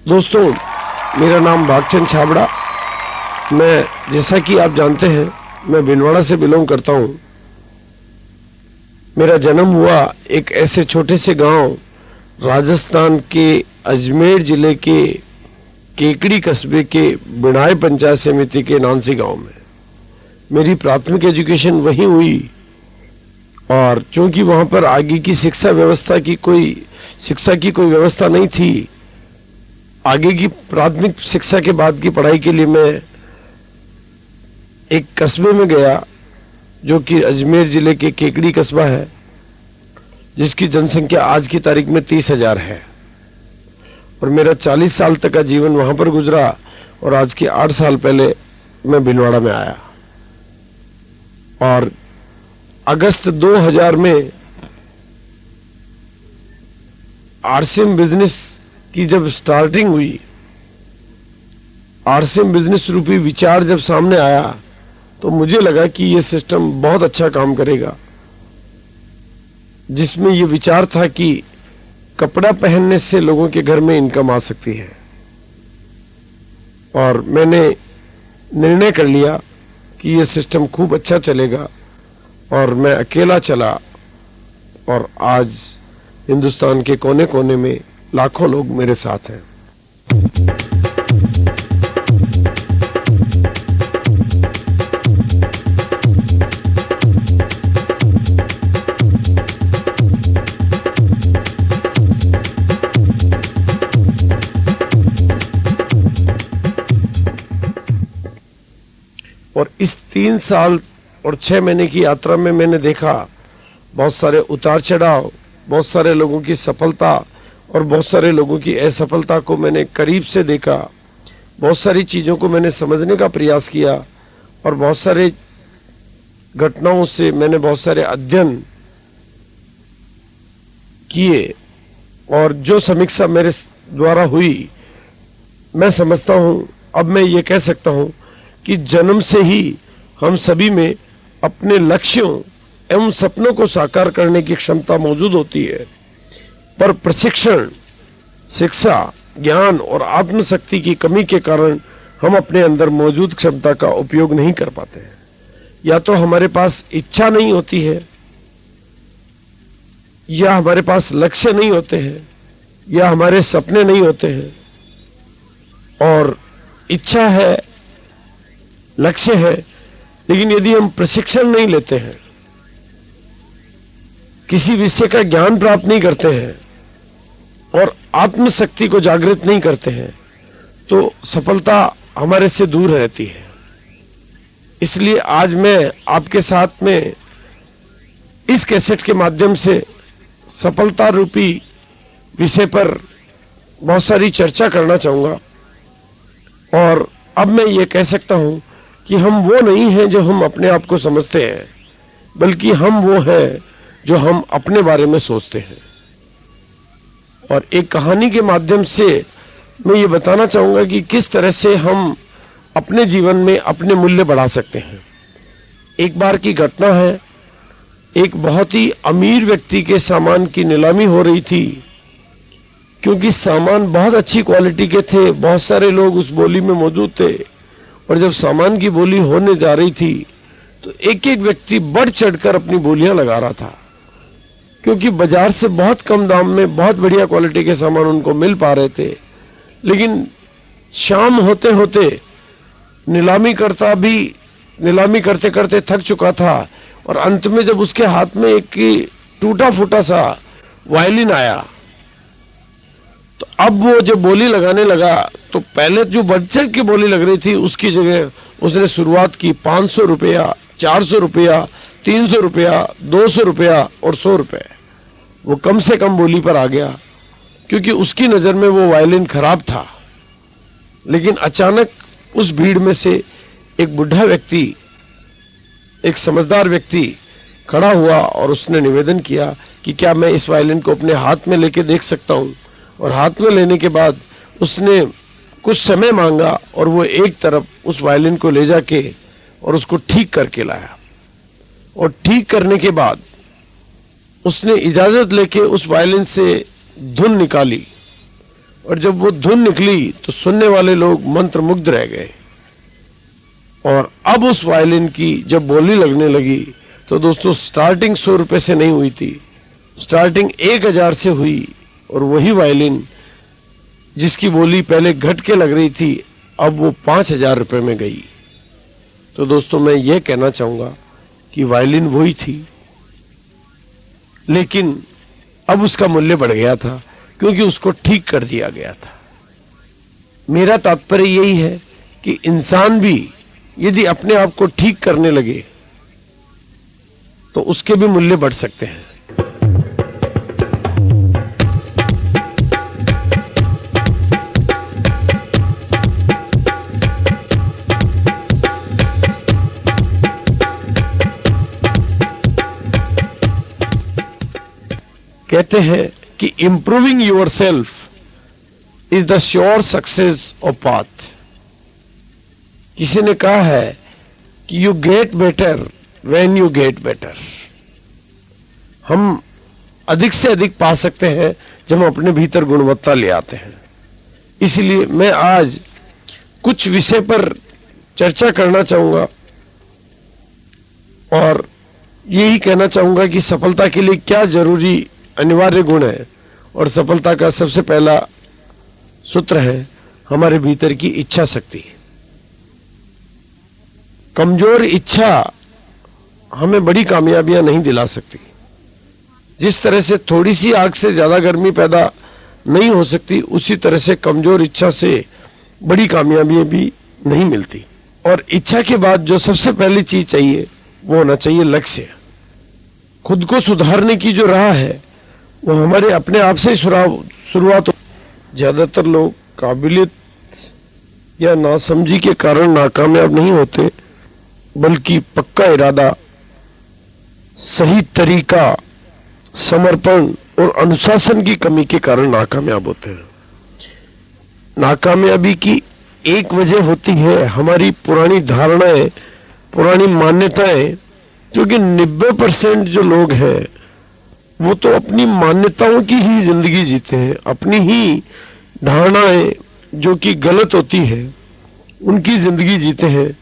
दोस्तों, मेरा नाम भागचंद छाबड़ा। मैं, जैसा कि आप जानते हैं, मैं भिलवाड़ा से बिलोंग करता हूं। मेरा जन्म हुआ एक ऐसे छोटे से गांव राजस्थान के अजमेर जिले के केकड़ी कस्बे के बिनाई पंचायत समिति के नानसी गांव में। मेरी प्राथमिक एजुकेशन वहीं हुई और चूंकि वहां पर आगे की शिक्षा की कोई व्यवस्था नहीं थी, आगे की प्राथमिक शिक्षा के बाद की पढ़ाई के लिए मैं एक कस्बे में गया जो कि अजमेर जिले के केकड़ी कस्बा है, जिसकी जनसंख्या आज की तारीख में 30,000 है। और मेरा 40 साल तक का जीवन वहां पर गुजरा और आज के 8 साल पहले मैं भिलवाड़ा में आया। और अगस्त 2000 में आरसीएम बिजनेस की जब स्टार्टिंग हुई, आरसीएम बिजनेस रूपी विचार जब सामने आया, तो मुझे लगा कि यह सिस्टम बहुत अच्छा काम करेगा, जिसमें यह विचार था कि कपड़ा पहनने से लोगों के घर में इनकम आ सकती है। और मैंने निर्णय कर लिया कि यह सिस्टम खूब अच्छा चलेगा और मैं अकेला चला और आज हिंदुस्तान के कोने कोने में लाखों लोग मेरे साथ हैं। और इस 3 साल और 6 महीने की यात्रा में मैंने देखा बहुत सारे उतार चढ़ाव, बहुत सारे लोगों की सफलता और बहुत सारे लोगों की असफलता को मैंने करीब से देखा। बहुत सारी चीजों को मैंने समझने का प्रयास किया और बहुत सारे घटनाओं से मैंने बहुत सारे अध्ययन किए। और जो समीक्षा मेरे द्वारा हुई, मैं समझता हूं, अब मैं ये कह सकता हूं कि जन्म से ही हम सभी में अपने लक्ष्यों एवं सपनों को साकार करने की क्षमता मौजूद होती है, पर प्रशिक्षण, शिक्षा, ज्ञान और आत्मशक्ति की कमी के कारण हम अपने अंदर मौजूद क्षमता का उपयोग नहीं कर पाते हैं। या तो हमारे पास इच्छा नहीं होती है, या हमारे पास लक्ष्य नहीं होते हैं, या हमारे सपने नहीं होते हैं। और इच्छा है, लक्ष्य है, लेकिन यदि हम प्रशिक्षण नहीं लेते हैं, किसी विषय का ज्ञान प्राप्त नहीं करते हैं और आत्मशक्ति को जागृत नहीं करते हैं, तो सफलता हमारे से दूर रहती है। इसलिए आज मैं आपके साथ में इस कैसेट के माध्यम से सफलता रूपी विषय पर बहुत सारी चर्चा करना चाहूंगा। और अब मैं ये कह सकता हूं कि हम वो नहीं हैं जो हम अपने आप को समझते हैं, बल्कि हम वो हैं जो हम अपने बारे में सोचते हैं। और एक कहानी के माध्यम से मैं ये बताना चाहूंगा कि किस तरह से हम अपने जीवन में अपने मूल्य बढ़ा सकते हैं। एक बार की घटना है, एक बहुत ही अमीर व्यक्ति के सामान की नीलामी हो रही थी। क्योंकि सामान बहुत अच्छी क्वालिटी के थे, बहुत सारे लोग उस बोली में मौजूद थे। और जब सामान की बोली होने जा रही थी, तो एक एक व्यक्ति बढ़ चढ़कर अपनी बोलियां लगा रहा था, क्योंकि बाजार से बहुत कम दाम में बहुत बढ़िया क्वालिटी के सामान उनको मिल पा रहे थे। लेकिन शाम होते होते नीलामी करते करते थक चुका था और अंत में जब उसके हाथ में एक टूटा फूटा सा वायलिन आया, तो अब वो जब बोली लगाने लगा, तो पहले जो बढ़-चढ़ की बोली लग रही थी, उसकी जगह उसने शुरुआत की 500 रुपया, 400 रुपया, 300 रुपया, 200 रुपया और 100 रुपये। वो कम से कम बोली पर आ गया, क्योंकि उसकी नजर में वो वायलिन खराब था। लेकिन अचानक उस भीड़ में से एक बुढ़ा व्यक्ति, एक समझदार व्यक्ति खड़ा हुआ और उसने निवेदन किया कि क्या मैं इस वायलिन को अपने हाथ में लेके देख सकता हूं। और हाथ में लेने के बाद उसने कुछ समय मांगा और वो एक तरफ उस वायलिन को ले जाके और उसको ठीक करके लाया। और ठीक करने के बाद उसने इजाजत लेके उस वायलिन से धुन निकाली और जब वो धुन निकली तो सुनने वाले लोग मंत्रमुग्ध रह गए। और अब उस वायलिन की जब बोली लगने लगी तो दोस्तों स्टार्टिंग 100 रुपए से नहीं हुई थी, स्टार्टिंग 1000 से हुई। और वही वायलिन जिसकी बोली पहले घट के लग रही थी, अब वो 5000 रुपए में गई। तो दोस्तों मैं ये कहना चाहूंगा कि वायलिन वही थी, लेकिन अब उसका मूल्य बढ़ गया था क्योंकि उसको ठीक कर दिया गया था। मेरा तात्पर्य यही है कि इंसान भी यदि अपने आप को ठीक करने लगे तो उसके भी मूल्य बढ़ सकते हैं। कहते हैं कि improving your self is the sure success of path. किसी ने कहा है कि you get better when you get better. हम अधिक से अधिक पा सकते हैं जब हम अपने भीतर गुणवत्ता ले आते हैं। इसलिए मैं आज कुछ विषय पर चर्चा करना चाहूंगा और यही कहना चाहूंगा कि सफलता के लिए क्या जरूरी अनिवार्य गुण है। और सफलता का सबसे पहला सूत्र है हमारे भीतर की इच्छा शक्ति। कमजोर इच्छा हमें बड़ी कामयाबियां नहीं दिला सकती। जिस तरह से थोड़ी सी आग से ज्यादा गर्मी पैदा नहीं हो सकती, उसी तरह से कमजोर इच्छा से बड़ी कामयाबियां भी नहीं मिलती। और इच्छा के बाद जो सबसे पहली चीज चाहिए वो होना चाहिए लक्ष्य। खुद को सुधारने की जो राह है वो हमारे अपने आप से शुरुआत। ज्यादातर लोग काबिलियत या नासमझी के कारण नाकामयाब नहीं होते, बल्कि पक्का इरादा, सही तरीका, समर्पण और अनुशासन की कमी के कारण नाकामयाब होते हैं। नाकामयाबी की एक वजह होती है हमारी पुरानी धारणाएं, पुरानी मान्यताएं, क्योंकि 90% जो लोग हैं वो तो अपनी मान्यताओं की ही जिंदगी जीते हैं। अपनी ही धारणाएं जो कि गलत होती है उनकी जिंदगी जीते हैं।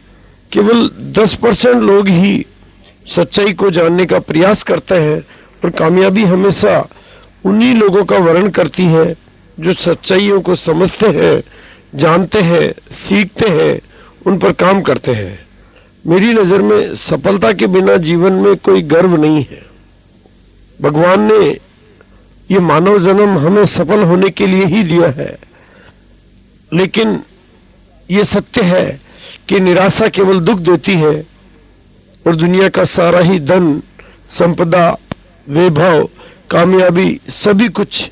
केवल 10% लोग ही सच्चाई को जानने का प्रयास करते हैं और कामयाबी हमेशा उन्हीं लोगों का वर्णन करती है जो सच्चाइयों को समझते हैं, जानते हैं, सीखते हैं, उन पर काम करते हैं। मेरी नजर में सफलता के बिना जीवन में कोई गर्व नहीं है। भगवान ने ये मानव जन्म हमें सफल होने के लिए ही दिया है, लेकिन ये सत्य है कि निराशा केवल दुख देती है और दुनिया का सारा ही धन, संपदा, वैभव, कामयाबी सभी कुछ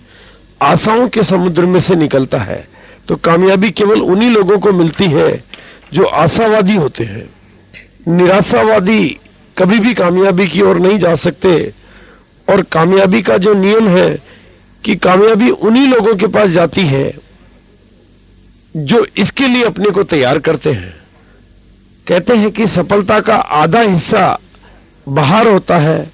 आशाओं के समुद्र में से निकलता है। तो कामयाबी केवल उन्हीं लोगों को मिलती है जो आशावादी होते हैं। निराशावादी कभी भी कामयाबी की ओर नहीं जा सकते। और कामयाबी का जो नियम है कि कामयाबी उन्हीं लोगों के पास जाती है जो इसके लिए अपने को तैयार करते हैं। कहते हैं कि सफलता का आधा हिस्सा बाहर होता है,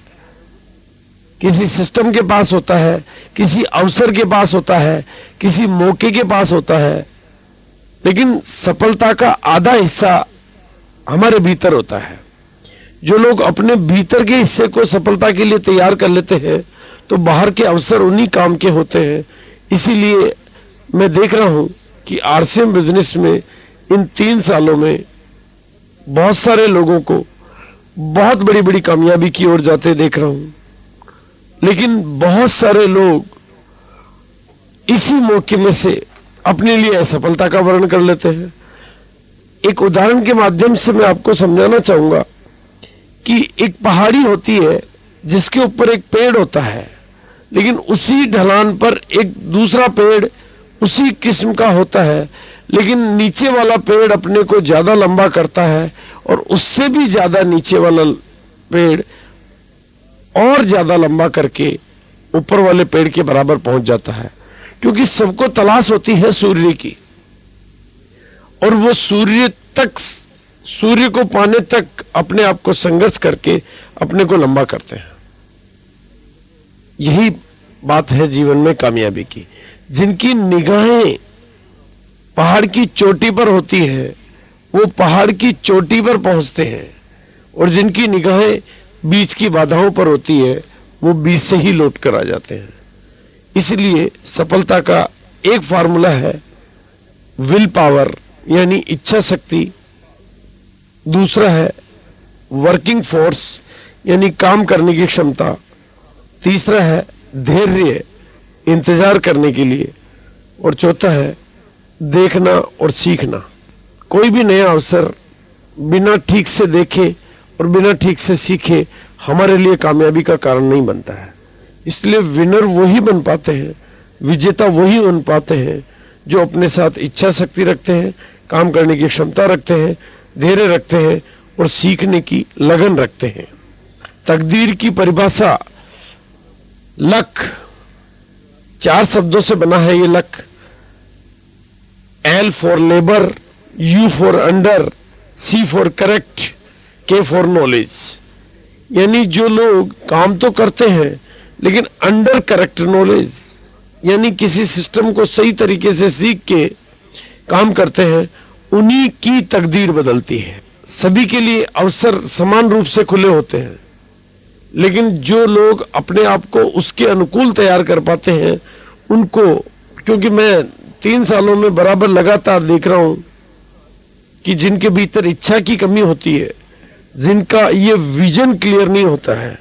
किसी सिस्टम के पास होता है, किसी अवसर के पास होता है, किसी मौके के पास होता है, लेकिन सफलता का आधा हिस्सा हमारे भीतर होता है। जो लोग अपने भीतर के हिस्से को सफलता के लिए तैयार कर लेते हैं तो बाहर के अवसर उन्हीं काम के होते हैं। इसीलिए मैं देख रहा हूं कि आरसीएम बिजनेस में इन 3 सालों में बहुत सारे लोगों को बहुत बड़ी बड़ी कामयाबी की ओर जाते देख रहा हूं, लेकिन बहुत सारे लोग इसी मौके में से अपने लिए असफलता का वर्णन कर लेते हैं। एक उदाहरण के माध्यम से मैं आपको समझाना चाहूंगा कि एक पहाड़ी होती है जिसके ऊपर एक पेड़ होता है, लेकिन उसी ढलान पर एक दूसरा पेड़ उसी किस्म का होता है, लेकिन नीचे वाला पेड़ अपने को ज्यादा लंबा करता है और उससे भी ज्यादा नीचे वाला पेड़ और ज्यादा लंबा करके ऊपर वाले पेड़ के बराबर पहुंच जाता है। क्योंकि सबको तलाश होती है सूर्य की, और वो सूर्य को पाने तक अपने आप को संघर्ष करके अपने को लंबा करते हैं। यही बात है जीवन में कामयाबी की। जिनकी निगाहें पहाड़ की चोटी पर होती है वो पहाड़ की चोटी पर पहुंचते हैं, और जिनकी निगाहें बीच की बाधाओं पर होती है वो बीच से ही लौट कर आ जाते हैं। इसलिए सफलता का एक फार्मूला है विल पावर यानी इच्छा शक्ति, दूसरा है वर्किंग फोर्स यानी काम करने की क्षमता, तीसरा है धैर्य इंतजार करने के लिए, और चौथा है देखना और सीखना। कोई भी नया अवसर बिना ठीक से देखे और बिना ठीक से सीखे हमारे लिए कामयाबी का कारण नहीं बनता है। इसलिए विनर वही बन पाते हैं, विजेता वही बन पाते हैं जो अपने साथ इच्छा शक्ति रखते हैं, काम करने की क्षमता रखते हैं, धैर्य रखते हैं और सीखने की लगन रखते हैं। तकदीर की परिभाषा लक, 4 शब्दों से बना है ये luck. L for labour, U for under, C for correct, K for knowledge. यानी जो लोग काम तो करते हैं लेकिन अंडर करेक्ट नॉलेज यानी किसी सिस्टम को सही तरीके से सीख के काम करते हैं, उन्हीं की तकदीर बदलती है। सभी के लिए अवसर समान रूप से खुले होते हैं, लेकिन जो लोग अपने आप को उसके अनुकूल तैयार कर पाते हैं उनको, क्योंकि मैं 3 सालों में बराबर लगातार देख रहा हूं कि जिनके भीतर इच्छा की कमी होती है, जिनका ये विजन क्लियर नहीं होता है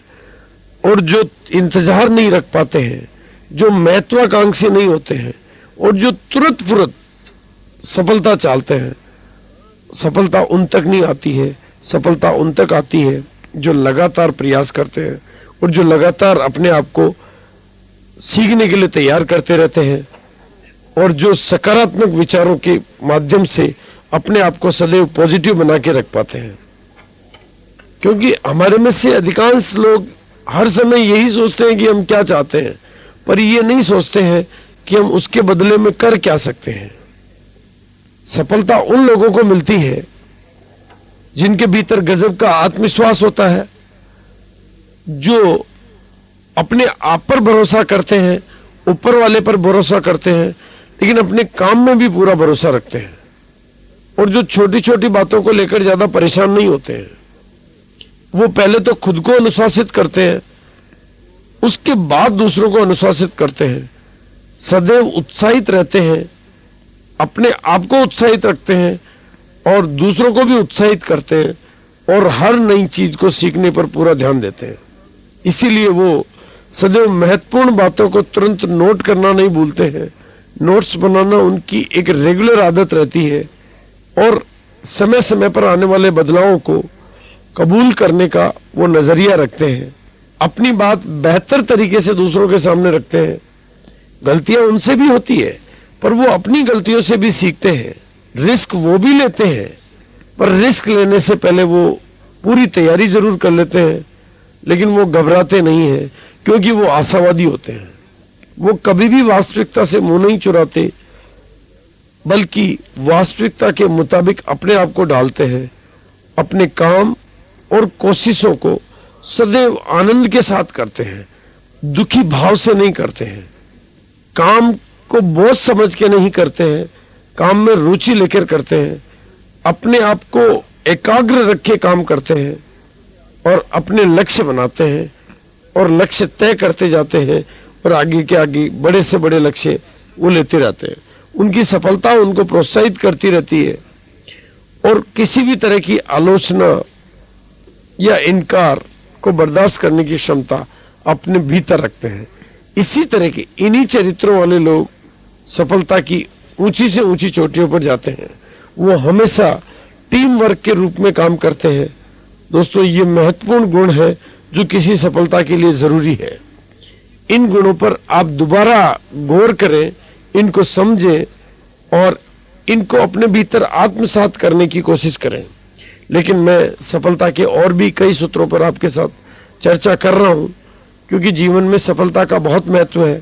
और जो इंतजार नहीं रख पाते हैं, जो महत्वाकांक्षी नहीं होते हैं और जो तुरंत सफलता चाहते हैं, सफलता उन तक नहीं आती है। सफलता उन तक आती है जो लगातार प्रयास करते हैं और जो लगातार अपने आप को सीखने के लिए तैयार करते रहते हैं और जो सकारात्मक विचारों के माध्यम से अपने आप को सदैव पॉजिटिव बना के रख पाते हैं। क्योंकि हमारे में से अधिकांश लोग हर समय यही सोचते हैं कि हम क्या चाहते हैं, पर ये नहीं सोचते हैं कि हम उसके बदले में कर क्या सकते हैं। सफलता उन लोगों को मिलती है जिनके भीतर गजब का आत्मविश्वास होता है, जो अपने आप पर भरोसा करते हैं, ऊपर वाले पर भरोसा करते हैं, लेकिन अपने काम में भी पूरा भरोसा रखते हैं, और जो छोटी छोटी बातों को लेकर ज्यादा परेशान नहीं होते हैं। वो पहले तो खुद को अनुशासित करते हैं, उसके बाद दूसरों को अनुशासित करते हैं, सदैव उत्साहित रहते हैं, अपने आप को उत्साहित रखते हैं और दूसरों को भी उत्साहित करते हैं, और हर नई चीज को सीखने पर पूरा ध्यान देते हैं। इसीलिए वो सदैव महत्वपूर्ण बातों को तुरंत नोट करना नहीं भूलते हैं। नोट्स बनाना उनकी एक रेगुलर आदत रहती है, और समय समय पर आने वाले बदलावों को कबूल करने का वो नजरिया रखते हैं। अपनी बात बेहतर तरीके से दूसरों के सामने रखते हैं। गलतियां उनसे भी होती है, पर वो अपनी गलतियों से भी सीखते हैं। रिस्क वो भी लेते हैं, पर रिस्क लेने से पहले वो पूरी तैयारी जरूर कर लेते हैं, लेकिन वो घबराते नहीं हैं क्योंकि वो आशावादी होते हैं। वो कभी भी वास्तविकता से मुंह नहीं चुराते, बल्कि वास्तविकता के मुताबिक अपने आप को ढालते हैं। अपने काम और कोशिशों को सदैव आनंद के साथ करते हैं, दुखी भाव से नहीं करते हैं। काम को बोझ समझ के नहीं करते हैं, काम में रुचि लेकर करते हैं। अपने आप को एकाग्र रख के काम करते हैं और अपने लक्ष्य बनाते हैं और लक्ष्य तय करते जाते हैं, और आगे के आगे बड़े से बड़े लक्ष्य वो लेते रहते हैं। उनकी सफलता उनको प्रोत्साहित करती रहती है, और किसी भी तरह की आलोचना या इनकार को बर्दाश्त करने की क्षमता अपने भीतर रखते हैं। इसी तरह के इन्हीं चरित्रों वाले लोग सफलता की ऊंची से ऊंची चोटियों पर जाते हैं। वो हमेशा टीम वर्क के रूप में काम करते हैं। दोस्तों, ये महत्वपूर्ण गुण है जो किसी सफलता के लिए जरूरी है। इन गुणों पर आप दोबारा गौर करें, इनको समझें और इनको अपने भीतर आत्मसात करने की कोशिश करें। लेकिन मैं सफलता के और भी कई सूत्रों पर आपके साथ चर्चा कर रहा हूं, क्योंकि जीवन में सफलता का बहुत महत्व है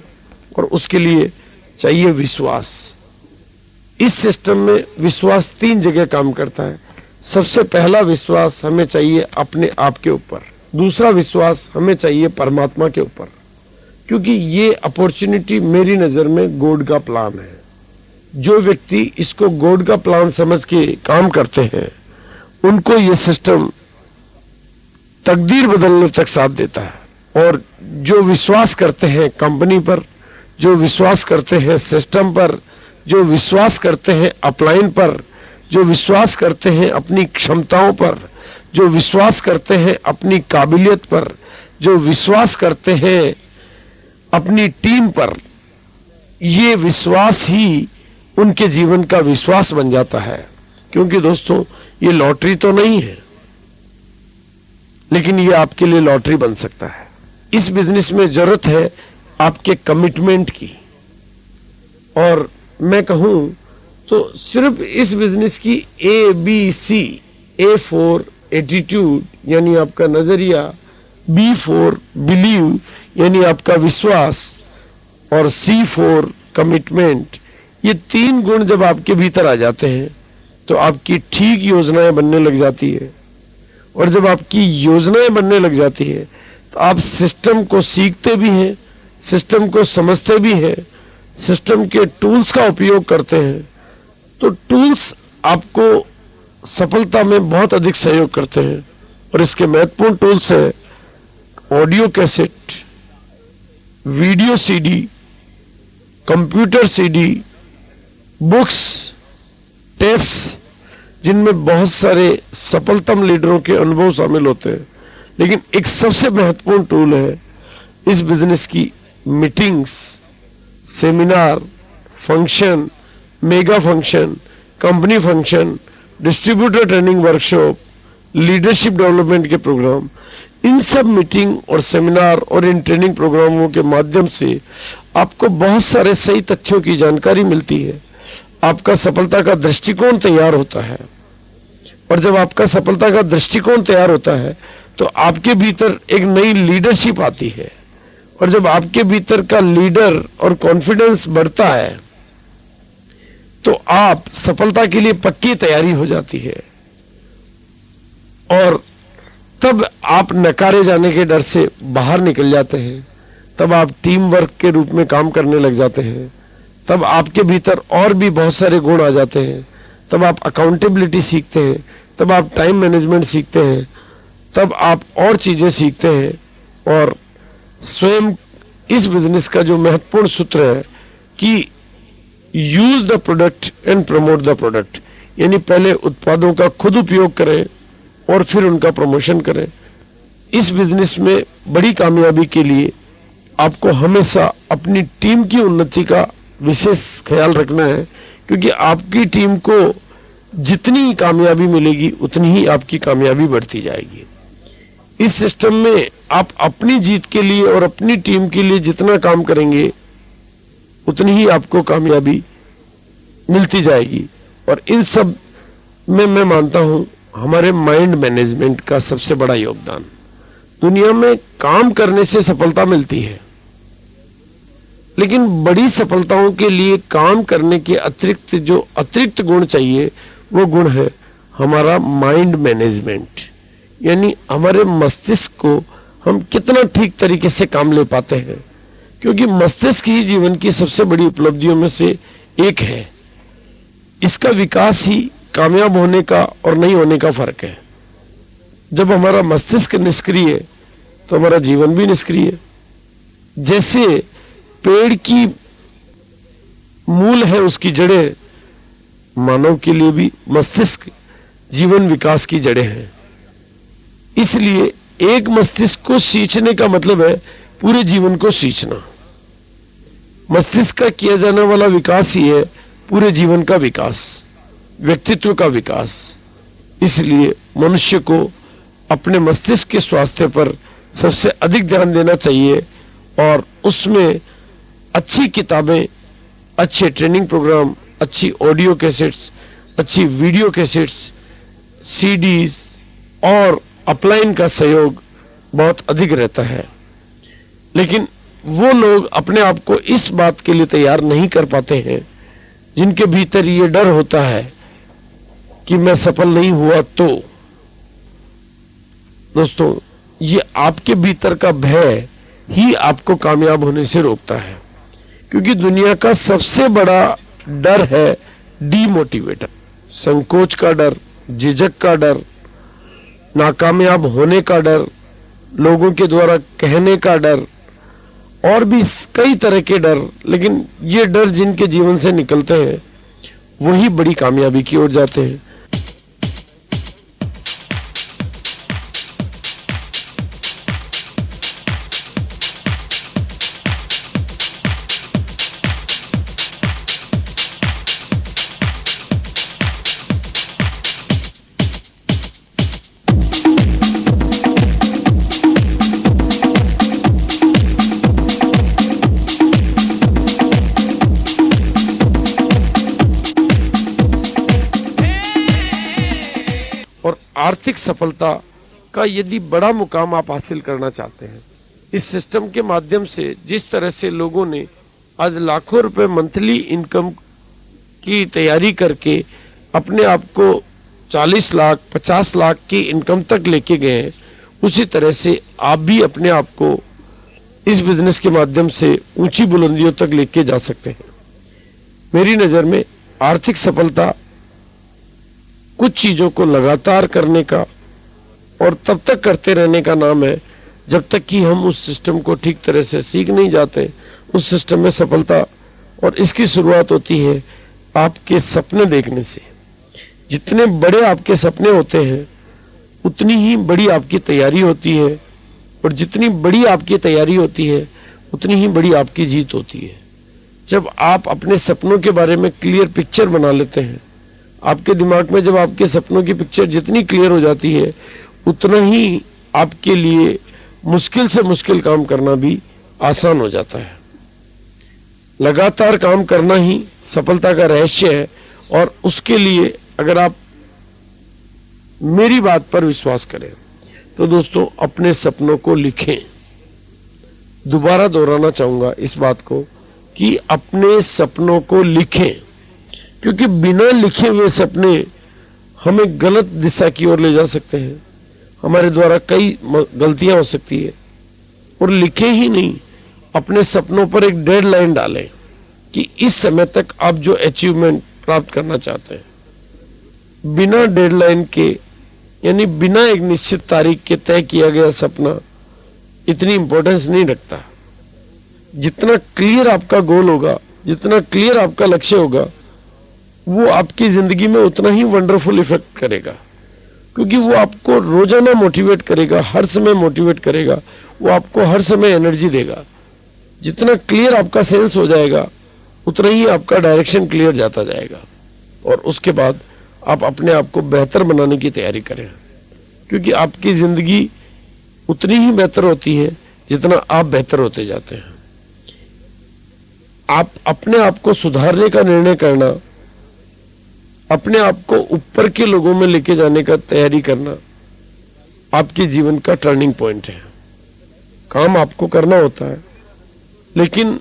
और उसके लिए चाहिए विश्वास। इस सिस्टम में विश्वास 3 जगह काम करता है। सबसे पहला विश्वास हमें चाहिए अपने आप के ऊपर, दूसरा विश्वास हमें चाहिए परमात्मा के ऊपर, क्योंकि ये अपॉर्चुनिटी मेरी नजर में गॉड का प्लान है। जो व्यक्ति इसको गॉड का प्लान समझ के काम करते हैं, उनको ये सिस्टम तकदीर बदलने तक साथ देता है। और जो विश्वास करते हैं कंपनी पर, जो विश्वास करते हैं सिस्टम पर, जो विश्वास करते हैं अपलाइन पर, जो विश्वास करते हैं अपनी क्षमताओं पर, जो विश्वास करते हैं अपनी काबिलियत पर, जो विश्वास करते हैं अपनी टीम पर, ये विश्वास ही उनके जीवन का विश्वास बन जाता है। क्योंकि दोस्तों, ये लॉटरी तो नहीं है, लेकिन ये आपके लिए लॉटरी बन सकता है। इस बिजनेस में जरूरत है आपके कमिटमेंट की। और मैं कहूं तो सिर्फ इस बिजनेस की ABC, A फॉर एटीट्यूड यानी आपका नजरिया, B फॉर बिलीव यानी आपका विश्वास, और C फॉर कमिटमेंट, ये 3 गुण जब आपके भीतर आ जाते हैं तो आपकी ठीक योजनाएं बनने लग जाती है। और जब आपकी योजनाएं बनने लग जाती है तो आप सिस्टम को सीखते भी हैं, सिस्टम को समझते भी हैं, सिस्टम के टूल्स का उपयोग करते हैं। तो टूल्स आपको सफलता में बहुत अधिक सहयोग करते हैं। और इसके महत्वपूर्ण टूल्स हैं audio cassette, video CD, computer CD, books, tapes, जिनमें बहुत सारे सफलतम लीडरों के अनुभव शामिल होते हैं। लेकिन एक सबसे महत्वपूर्ण टूल है इस बिजनेस की meetings, seminar, function, mega function, company function, distributor training workshop, leadership development के प्रोग्राम। इन सब मीटिंग और सेमिनार और इन ट्रेनिंग प्रोग्रामों के माध्यम से आपको बहुत सारे सही तथ्यों की जानकारी मिलती है। आपका सफलता का दृष्टिकोण तैयार होता है। और जब आपका सफलता का दृष्टिकोण तैयार होता है तो आपके भीतर एक नई लीडरशिप आती है। और जब आपके भीतर का लीडर और कॉन्फिडेंस बढ़ता है तो आप सफलता के लिए पक्की तैयारी हो जाती है। और तब आप नकारे जाने के डर से बाहर निकल जाते हैं। तब आप टीम वर्क के रूप में काम करने लग जाते हैं। तब आपके भीतर और भी बहुत सारे गुण आ जाते हैं। तब आप अकाउंटेबिलिटी सीखते हैं, तब आप टाइम मैनेजमेंट सीखते हैं, तब आप और चीजें सीखते हैं। और स्वयं इस बिजनेस का जो महत्वपूर्ण सूत्र है कि use the product and promote the product, यानी पहले उत्पादों का खुद उपयोग करें और फिर उनका प्रमोशन करें। इस बिजनेस में बड़ी कामयाबी के लिए आपको हमेशा अपनी टीम की उन्नति का विशेष ख्याल रखना है। क्योंकि आपकी टीम को जितनी कामयाबी मिलेगी उतनी ही आपकी कामयाबी बढ़ती जाएगी। इस सिस्टम में आप अपनी जीत के लिए और अपनी टीम के लिए जितना काम करेंगे उतनी ही आपको कामयाबी मिलती जाएगी। और इन सब में मैं मानता हूं हमारे माइंड मैनेजमेंट का सबसे बड़ा योगदान। दुनिया में काम करने से सफलता मिलती है, लेकिन बड़ी सफलताओं के लिए काम करने के अतिरिक्त जो अतिरिक्त गुण चाहिए वो गुण है हमारा माइंड मैनेजमेंट। यानी हमारे मस्तिष्क को हम कितना ठीक तरीके से काम ले पाते हैं। क्योंकि मस्तिष्क ही जीवन की सबसे बड़ी उपलब्धियों में से एक है। इसका विकास ही कामयाब होने का और नहीं होने का फर्क है। जब हमारा मस्तिष्क निष्क्रिय तो हमारा जीवन भी निष्क्रिय। जैसे पेड़ की मूल है उसकी जड़ें, मानव के लिए भी मस्तिष्क जीवन विकास की जड़ें हैं। इसलिए एक मस्तिष्क को सींचने का मतलब है पूरे जीवन को सींचना। मस्तिष्क का किया जाने वाला विकास ही है पूरे जीवन का विकास, व्यक्तित्व का विकास। इसलिए मनुष्य को अपने मस्तिष्क के स्वास्थ्य पर सबसे अधिक ध्यान देना चाहिए और उसमें अच्छी किताबें, अच्छे ट्रेनिंग प्रोग्राम, अच्छी ऑडियो कैसेट्स, अच्छी वीडियो कैसेट्स, सीडीज और अपलाइन का सहयोग बहुत अधिक रहता है। लेकिन वो लोग अपने आप को इस बात के लिए तैयार नहीं कर पाते हैं जिनके भीतर ये डर होता है कि मैं सफल नहीं हुआ तो। दोस्तों, ये आपके भीतर का भय ही आपको कामयाब होने से रोकता है। क्योंकि दुनिया का सबसे बड़ा डर है डीमोटिवेटर, संकोच का डर, झिझक का डर, नाकामयाब होने का डर, लोगों के द्वारा कहने का डर और भी कई तरह के डर। लेकिन ये डर जिनके जीवन से निकलते हैं वही बड़ी कामयाबी की ओर जाते हैं। और आर्थिक सफलता का यदि बड़ा मुकाम आप हासिल करना चाहते हैं, इस सिस्टम के माध्यम से जिस तरह से लोगों ने आज लाखों रुपए मंथली इनकम की तैयारी करके अपने आप को 40 लाख 50 लाख की इनकम तक लेके गए हैं, उसी तरह से आप भी अपने आप को इस बिजनेस के माध्यम से ऊंची बुलंदियों तक लेके जा सकते हैं। मेरी नजर में आर्थिक सफलता कुछ चीजों को लगातार करने का और तब तक करते रहने का नाम है जब तक कि हम उस सिस्टम को ठीक तरह से सीख नहीं जाते। उस सिस्टम में सफलता और इसकी शुरुआत होती है आपके सपने देखने से। जितने बड़े आपके सपने होते हैं उतनी ही बड़ी आपकी तैयारी होती है, और जितनी बड़ी आपकी तैयारी होती है उतनी ही बड़ी आपकी जीत होती है। जब आप अपने सपनों के बारे में क्लियर पिक्चर बना लेते हैं, आपके दिमाग में जब आपके सपनों की पिक्चर जितनी क्लियर हो जाती है उतना ही आपके लिए मुश्किल से मुश्किल काम करना भी आसान हो जाता है। लगातार काम करना ही सफलता का रहस्य है, और उसके लिए अगर आप मेरी बात पर विश्वास करें तो दोस्तों अपने सपनों को लिखें। दोबारा दोहराना चाहूंगा इस बात को कि अपने सपनों को लिखें, क्योंकि बिना लिखे हुए सपने हमें गलत दिशा की ओर ले जा सकते हैं। हमारे द्वारा कई गलतियां हो सकती है। और लिखे ही नहीं, अपने सपनों पर एक डेडलाइन डालें कि इस समय तक आप जो अचीवमेंट प्राप्त करना चाहते हैं। बिना डेडलाइन के यानी बिना एक निश्चित तारीख के तय किया गया सपना इतनी इंपॉर्टेंस नहीं रखता। जितना क्लियर आपका गोल होगा, जितना क्लियर आपका लक्ष्य होगा, वो आपकी जिंदगी में उतना ही वंडरफुल इफेक्ट करेगा, क्योंकि वो आपको रोजाना मोटिवेट करेगा, हर समय मोटिवेट करेगा, वो आपको हर समय एनर्जी देगा। जितना क्लियर आपका सेंस हो जाएगा उतना ही आपका डायरेक्शन क्लियर जाता जाएगा, और उसके बाद आप अपने आप को बेहतर बनाने की तैयारी करें, क्योंकि आपकी जिंदगी उतनी ही बेहतर होती है जितना आप बेहतर होते जाते हैं। आप अपने आप को सुधारने का निर्णय करना, अपने आप को ऊपर के लोगों में लेके जाने का तैयारी करना आपके जीवन का टर्निंग पॉइंट है। काम आपको करना होता है, लेकिन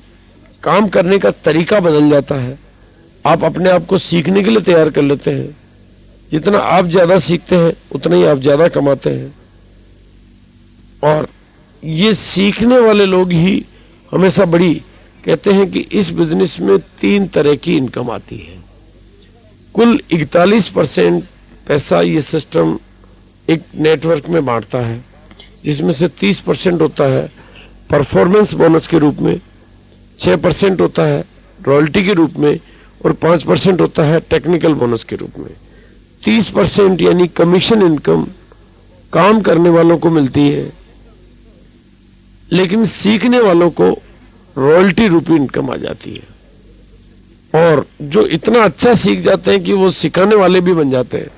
काम करने का तरीका बदल जाता है। आप अपने आप को सीखने के लिए तैयार कर लेते हैं। जितना आप ज्यादा सीखते हैं उतना ही आप ज्यादा कमाते हैं, और ये सीखने वाले लोग ही हमेशा बड़ी कहते हैं कि इस बिजनेस में 3 तरह की इनकम आती है। कुल 41% पैसा ये सिस्टम एक नेटवर्क में बांटता है, जिसमें से 30% होता है परफॉर्मेंस बोनस के रूप में, 6% होता है रॉयल्टी के रूप में, और 5% होता है टेक्निकल बोनस के रूप में। 30% यानी कमीशन इनकम काम करने वालों को मिलती है, लेकिन सीखने वालों को रॉयल्टी रूपी इनकम आ जाती है। और जो इतना अच्छा सीख जाते हैं कि वो सिखाने वाले भी बन जाते हैं,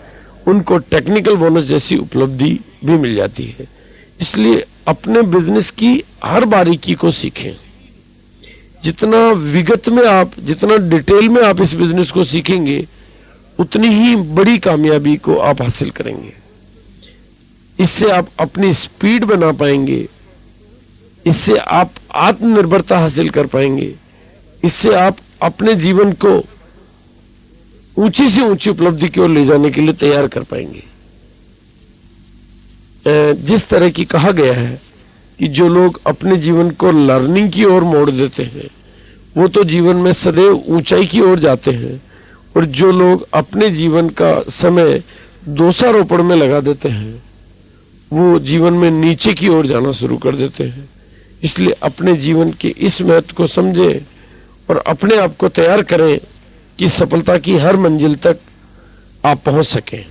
उनको टेक्निकल बोनस जैसी उपलब्धि भी मिल जाती है। इसलिए अपने बिजनेस की हर बारीकी को सीखें। जितना विगत में आप, जितना डिटेल में आप इस बिजनेस को सीखेंगे, उतनी ही बड़ी कामयाबी को आप हासिल करेंगे। इससे आप अपनी स्पीड बना पाएंगे, इससे आप आत्मनिर्भरता हासिल कर पाएंगे, इससे आप अपने जीवन को ऊंची से ऊंची उपलब्धि की ओर ले जाने के लिए तैयार कर पाएंगे। जिस तरह की कहा गया है कि जो लोग अपने जीवन को लर्निंग की ओर मोड़ देते हैं वो तो जीवन में सदैव ऊंचाई की ओर जाते हैं, और जो लोग अपने जीवन का समय दोषारोपण में लगा देते हैं वो जीवन में नीचे की ओर जाना शुरू कर देते हैं। इसलिए अपने जीवन के इस महत्व को समझें और अपने आप को तैयार करें कि सफलता की हर मंजिल तक आप पहुंच सकें,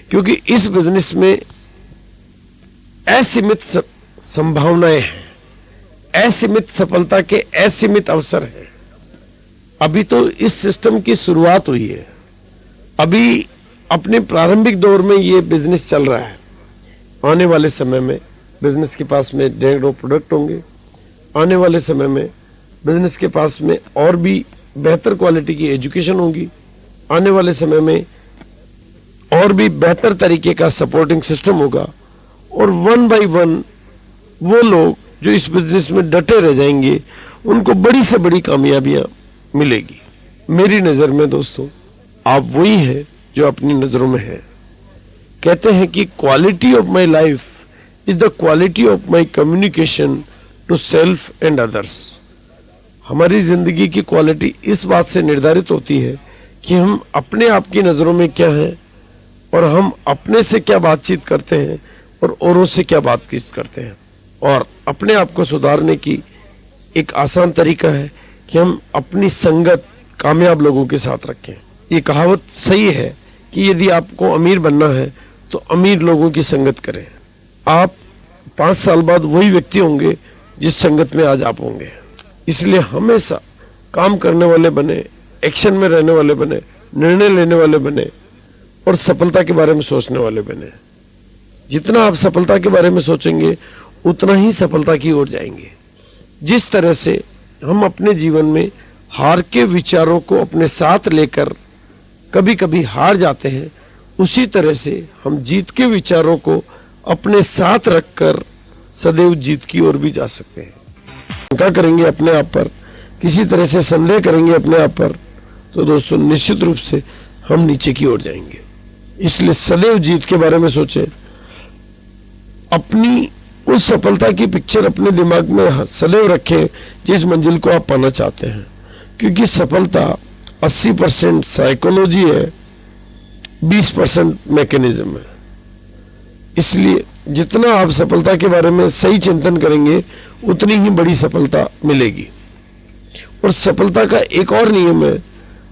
क्योंकि इस बिजनेस में असीमित संभावनाएं हैं, असीमित सफलता के असीमित अवसर हैं। अभी तो इस सिस्टम की शुरुआत हुई है, अभी अपने प्रारंभिक दौर में ये बिजनेस चल रहा है। आने वाले समय में बिजनेस के पास में ढेरों प्रोडक्ट होंगे, आने वाले समय में बिजनेस के पास में और भी बेहतर क्वालिटी की एजुकेशन होगी, आने वाले समय में और भी बेहतर तरीके का सपोर्टिंग सिस्टम होगा, और वन बाय वन वो लोग जो इस बिजनेस में डटे रह जाएंगे उनको बड़ी से बड़ी कामयाबियां मिलेगी। मेरी नजर में दोस्तों आप वही हैं जो अपनी नजरों में है। कहते हैं कि quality of my life is the quality of my communication to self and others. हमारी जिंदगी की क्वालिटी इस बात से निर्धारित होती है कि हम अपने आप की नजरों में क्या हैं और हम अपने से क्या बातचीत करते हैं और औरों से क्या बातचीत करते हैं। और अपने आप को सुधारने की एक आसान तरीका है कि हम अपनी संगत कामयाब लोगों के साथ रखें। ये कहावत सही है कि यदि आपको अमीर बनना है तो अमीर लोगों की संगत करें। आप 5 साल बाद वही व्यक्ति होंगे जिस संगत में आज आप होंगे। इसलिए हमेशा काम करने वाले बने, एक्शन में रहने वाले बने, निर्णय लेने वाले बने और सफलता के बारे में सोचने वाले बने। जितना आप सफलता के बारे में सोचेंगे उतना ही सफलता की ओर जाएंगे। जिस तरह से हम अपने जीवन में हार के विचारों को अपने साथ लेकर कभी कभी हार जाते हैं, उसी तरह से हम जीत के विचारों को अपने साथ रखकर सदैव जीत की ओर भी जा सकते हैं। शंका करेंगे अपने आप पर, किसी तरह से संदेह करेंगे अपने आप पर, तो दोस्तों निश्चित रूप से हम नीचे की ओर जाएंगे। इसलिए सदैव जीत के बारे में सोचें, अपनी उस सफलता की पिक्चर अपने दिमाग में सदैव रखें जिस मंजिल को आप पाना चाहते हैं, क्योंकि सफलता 80% साइकोलॉजी है, 20% मैकेनिज्म है। इसलिए जितना आप सफलता के बारे में सही चिंतन करेंगे उतनी ही बड़ी सफलता मिलेगी। और सफलता का एक और नियम है,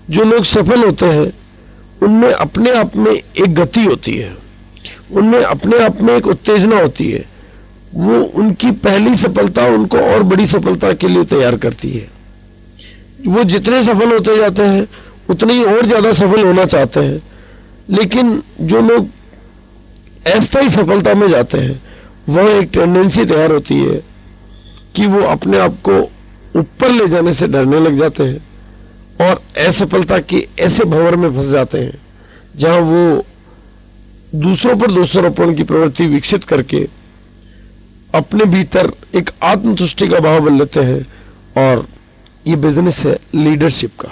जो लोग सफल होते हैं उनमें अपने आप में एक गति होती है, उनमें अपने आप में एक उत्तेजना होती है। वो उनकी पहली सफलता उनको और बड़ी सफलता के लिए तैयार करती है। वो जितने सफल होते जाते हैं उतने ही और ज्यादा सफल होना चाहते हैं। लेकिन जो लोग अस्थायी सफलता में जाते हैं वह एक टेंडेंसी तैयार होती है कि वो अपने आप को ऊपर ले जाने से डरने लग जाते हैं और असफलता के ऐसे भंवर में फंस जाते हैं जहां वो दूसरों पर दोषारोपण की प्रवृत्ति विकसित करके अपने भीतर एक आत्मतुष्टि का भाव बन लेते हैं। और ये बिजनेस है लीडरशिप का।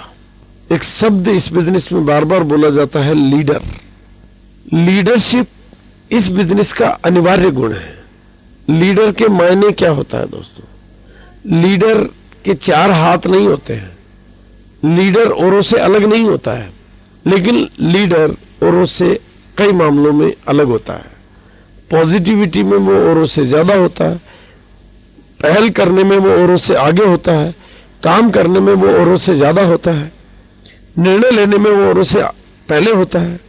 एक शब्द इस बिजनेस में बार बार बोला जाता है, लीडर। लीडरशिप इस बिजनेस का अनिवार्य गुण है। लीडर के मायने क्या होता है दोस्तों? लीडर के 4 हाथ नहीं होते हैं, लीडर औरों से अलग नहीं होता है, लेकिन लीडर औरों से कई मामलों में अलग होता है। पॉजिटिविटी में वो औरों से ज्यादा होता है, पहल करने में वो औरों से आगे होता है, काम करने में वो औरों से ज्यादा होता है, निर्णय लेने में वो औरों से पहले होता है,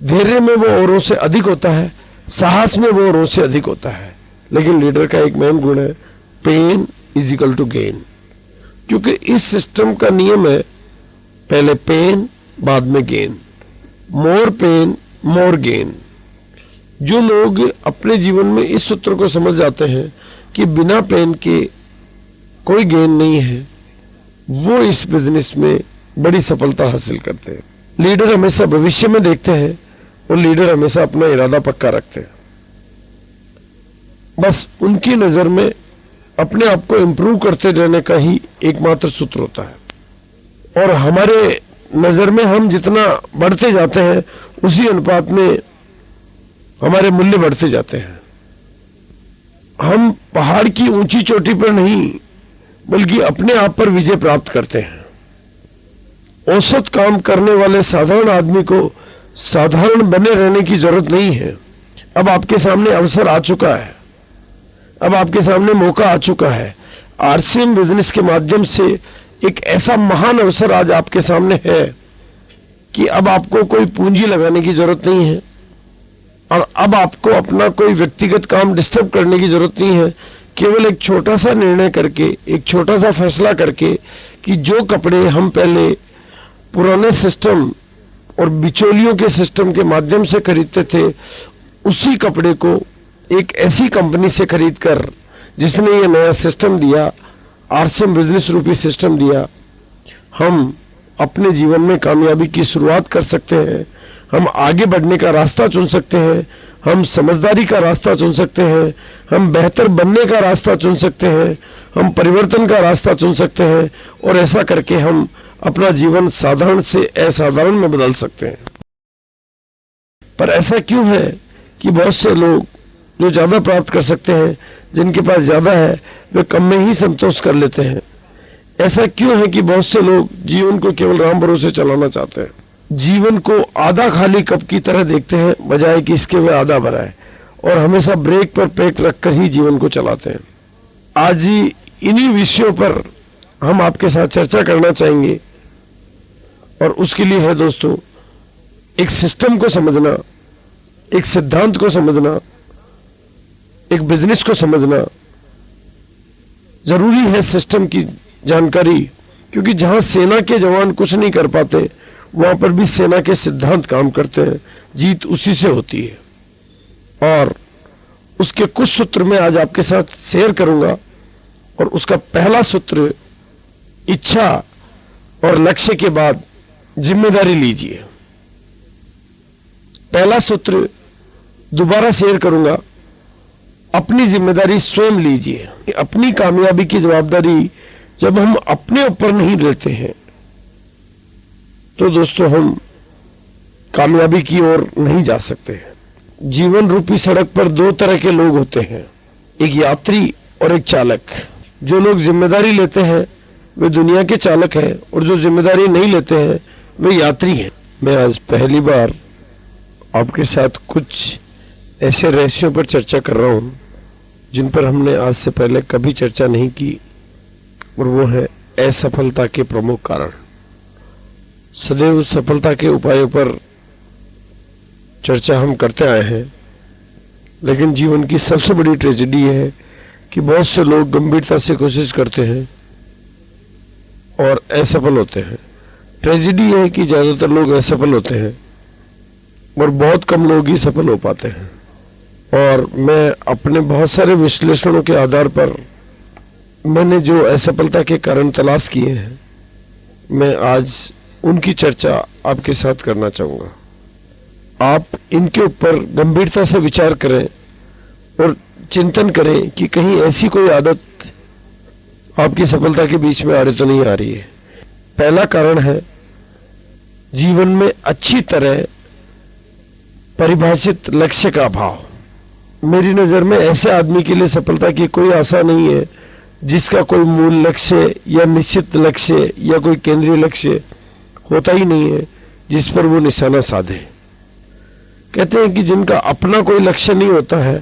धैर्य में वो औरों से अधिक होता है, साहस में वो औरों से अधिक होता है। लेकिन लीडर का एक मेन गुण है, pain is equal to gain. क्योंकि इस सिस्टम का नियम है, पहले पेन बाद में गेन, मोर पेन मोर गेन। जो लोग अपने जीवन में इस सूत्र को समझ जाते हैं कि बिना पेन के कोई गेन नहीं है, वो इस बिजनेस में बड़ी सफलता हासिल करते हैं। लीडर हमेशा भविष्य में देखते हैं और लीडर हमेशा अपना इरादा पक्का रखते हैं। बस उनकी नजर में अपने आप को इंप्रूव करते रहने का ही एकमात्र सूत्र होता है। और हमारे नजर में हम जितना बढ़ते जाते हैं उसी अनुपात में हमारे मूल्य बढ़ते जाते हैं। हम पहाड़ की ऊंची चोटी पर नहीं बल्कि अपने आप पर विजय प्राप्त करते हैं। औसत काम करने वाले साधारण आदमी को साधारण बने रहने की जरूरत नहीं है। अब आपके सामने अवसर आ चुका है, अब आपके सामने मौका आ चुका है। आरसीएम बिजनेस के माध्यम से एक ऐसा महान अवसर आज आपके सामने है कि अब आपको कोई पूंजी लगाने की जरूरत नहीं है और अब आपको अपना कोई व्यक्तिगत काम डिस्टर्ब करने की जरूरत नहीं है। केवल एक छोटा सा निर्णय करके, एक छोटा सा फैसला करके कि जो कपड़े हम पहले पुराने सिस्टम और बिचौलियों के सिस्टम के माध्यम से खरीदते थे, उसी कपड़े को एक ऐसी कंपनी से खरीदकर जिसने ये नया सिस्टम दिया, आरसीएम बिजनेस रूपी सिस्टम दिया, हम अपने जीवन में कामयाबी की शुरुआत कर सकते हैं। हम आगे बढ़ने का रास्ता चुन सकते हैं, हम समझदारी का रास्ता चुन सकते हैं, हम बेहतर बनने का रास्ता चुन सकते हैं, हम परिवर्तन का रास्ता चुन सकते हैं और ऐसा करके हम अपना जीवन साधारण से असाधारण में बदल सकते हैं। पर ऐसा क्यों है कि बहुत से लोग जो ज्यादा प्राप्त कर सकते हैं, जिनके पास ज्यादा है, वे कम में ही संतोष कर लेते हैं? ऐसा क्यों है कि बहुत से लोग जीवन को केवल राम भरोसे चलाना चाहते हैं, जीवन को आधा खाली कप की तरह देखते हैं बजाय कि इसके वे आधा भरा है, और हमेशा ब्रेक पर ब्रेक रखकर ही जीवन को चलाते हैं। आज ही इन्हीं विषयों पर हम आपके साथ चर्चा करना चाहेंगे और उसके लिए है दोस्तों एक सिस्टम को समझना, एक सिद्धांत को समझना, एक बिजनेस को समझना जरूरी है। सिस्टम की जानकारी, क्योंकि जहां सेना के जवान कुछ नहीं कर पाते वहां पर भी सेना के सिद्धांत काम करते हैं, जीत उसी से होती है। और उसके कुछ सूत्र मैं आज आपके साथ शेयर करूंगा और उसका पहला सूत्र, इच्छा और लक्ष्य के बाद जिम्मेदारी लीजिए। पहला सूत्र दोबारा शेयर करूंगा, अपनी जिम्मेदारी स्वयं लीजिए। अपनी कामयाबी की जवाबदारी जब हम अपने ऊपर नहीं लेते हैं तो दोस्तों हम कामयाबी की ओर नहीं जा सकते। जीवन रूपी सड़क पर दो तरह के लोग होते हैं, एक यात्री और एक चालक। जो लोग जिम्मेदारी लेते हैं वे दुनिया के चालक हैं और जो जिम्मेदारी नहीं लेते हैं वे यात्री हैं। मैं आज पहली बार आपके साथ कुछ ऐसे रहस्यों पर चर्चा कर रहा हूं जिन पर हमने आज से पहले कभी चर्चा नहीं की, और वो है असफलता के प्रमुख कारण। सदैव सफलता के उपायों पर चर्चा हम करते आए हैं, लेकिन जीवन की सबसे बड़ी ट्रेजेडी है कि बहुत से लोग गंभीरता से कोशिश करते हैं और असफल होते हैं। ट्रेजेडी है कि ज्यादातर लोग असफल होते हैं और बहुत कम लोग ही सफल हो पाते हैं। और मैं अपने बहुत सारे विश्लेषणों के आधार पर मैंने जो असफलता के कारण तलाश किए हैं, मैं आज उनकी चर्चा आपके साथ करना चाहूंगा। आप इनके ऊपर गंभीरता से विचार करें और चिंतन करें कि कहीं ऐसी कोई आदत आपकी सफलता के बीच में आ रही तो नहीं आ रही है। पहला कारण है जीवन में अच्छी तरह परिभाषित लक्ष्य का अभाव। मेरी नजर में ऐसे आदमी के लिए सफलता की कोई आशा नहीं है जिसका कोई मूल लक्ष्य या निश्चित लक्ष्य या कोई केंद्रीय लक्ष्य होता ही नहीं है जिस पर वो निशाना साधे। कहते हैं कि जिनका अपना कोई लक्ष्य नहीं होता है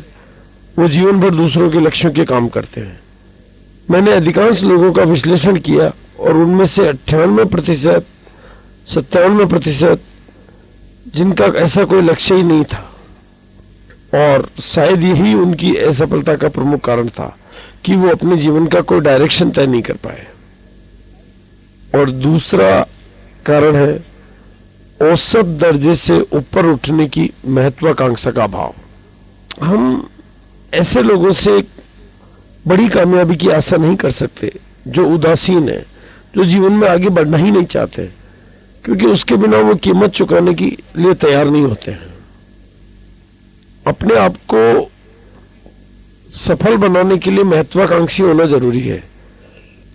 वो जीवन भर दूसरों के लक्ष्यों के काम करते हैं। मैंने अधिकांश लोगों का विश्लेषण किया और उनमें से 98%, 97% जिनका ऐसा कोई लक्ष्य ही नहीं था, और शायद यही उनकी असफलता का प्रमुख कारण था कि वो अपने जीवन का कोई डायरेक्शन तय नहीं कर पाए। और दूसरा कारण है औसत दर्जे से ऊपर उठने की महत्वाकांक्षा का अभाव। हम ऐसे लोगों से बड़ी कामयाबी की आशा नहीं कर सकते जो उदासीन है, जो जीवन में आगे बढ़ना ही नहीं चाहते, क्योंकि उसके बिना वो कीमत चुकाने के लिए तैयार नहीं होते हैं। अपने आप को सफल बनाने के लिए महत्वाकांक्षी होना जरूरी है।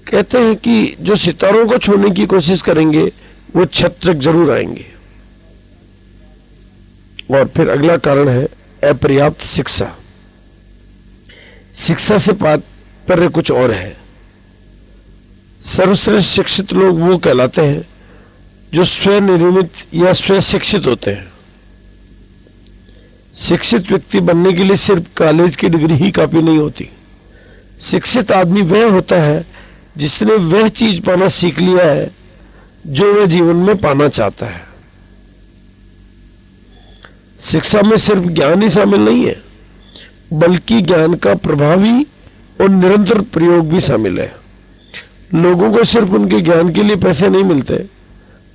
कहते हैं कि जो सितारों को छूने की कोशिश करेंगे वो छत तक जरूर आएंगे। और फिर अगला कारण है अपर्याप्त शिक्षा। शिक्षा से तात्पर्य कुछ और है। सर्वश्रेष्ठ शिक्षित लोग वो कहलाते हैं जो स्वयं निर्मित या स्वयं शिक्षित होते हैं। शिक्षित व्यक्ति बनने के लिए सिर्फ कॉलेज की डिग्री ही काफी नहीं होती। शिक्षित आदमी वह होता है जिसने वह चीज पाना सीख लिया है जो वह जीवन में पाना चाहता है। शिक्षा में सिर्फ ज्ञान ही शामिल नहीं है, बल्कि ज्ञान का प्रभावी और निरंतर प्रयोग भी शामिल है। लोगों को सिर्फ उनके ज्ञान के लिए पैसे नहीं मिलते,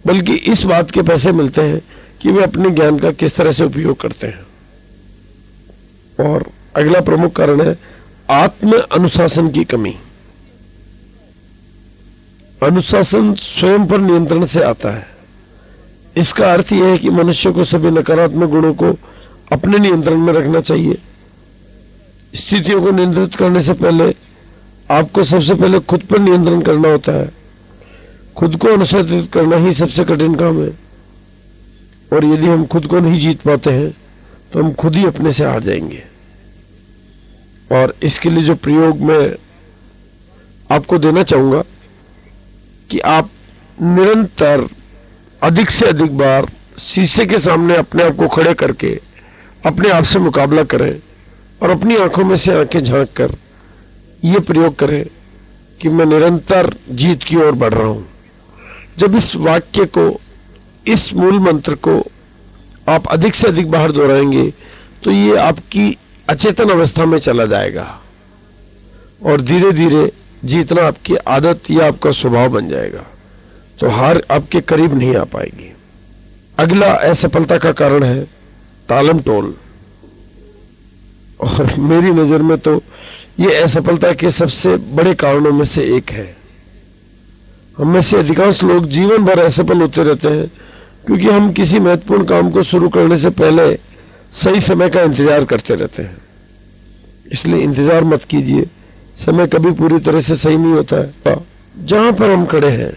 बल्कि इस बात के पैसे मिलते हैं कि वे अपने ज्ञान का किस तरह से उपयोग करते हैं। और अगला प्रमुख कारण है आत्म अनुशासन की कमी। अनुशासन स्वयं पर नियंत्रण से आता है। इसका अर्थ यह है कि मनुष्य को सभी नकारात्मक गुणों को अपने नियंत्रण में रखना चाहिए। स्थितियों को नियंत्रित करने से पहले आपको सबसे पहले खुद पर नियंत्रण करना होता है। खुद को अनुशासित करना ही सबसे कठिन काम है, और यदि हम खुद को नहीं जीत पाते हैं तो हम खुद ही अपने से हार जाएंगे। और इसके लिए जो प्रयोग मैं आपको देना चाहूंगा कि आप निरंतर अधिक से अधिक बार शीशे के सामने अपने आप को खड़े करके अपने आप से मुकाबला करें और अपनी आंखों में से आंखें झांक कर यह प्रयोग करें कि मैं निरंतर जीत की ओर बढ़ रहा हूं। जब इस वाक्य को, इस मूल मंत्र को आप अधिक से अधिक बाहर दोहराएंगे तो ये आपकी अचेतन अवस्था में चला जाएगा और धीरे धीरे जीतना आपकी आदत या आपका स्वभाव बन जाएगा, तो हार आपके करीब नहीं आ पाएगी। अगला असफलता का कारण है टालम टोल, और मेरी नजर में तो ये असफलता के सबसे बड़े कारणों में से एक है। हम में से अधिकांश लोग जीवन भर असफल होते रहते हैं क्योंकि हम किसी महत्वपूर्ण काम को शुरू करने से पहले सही समय का इंतजार करते रहते हैं। इसलिए इंतजार मत कीजिए, समय कभी पूरी तरह से सही नहीं होता है। जहां पर हम खड़े हैं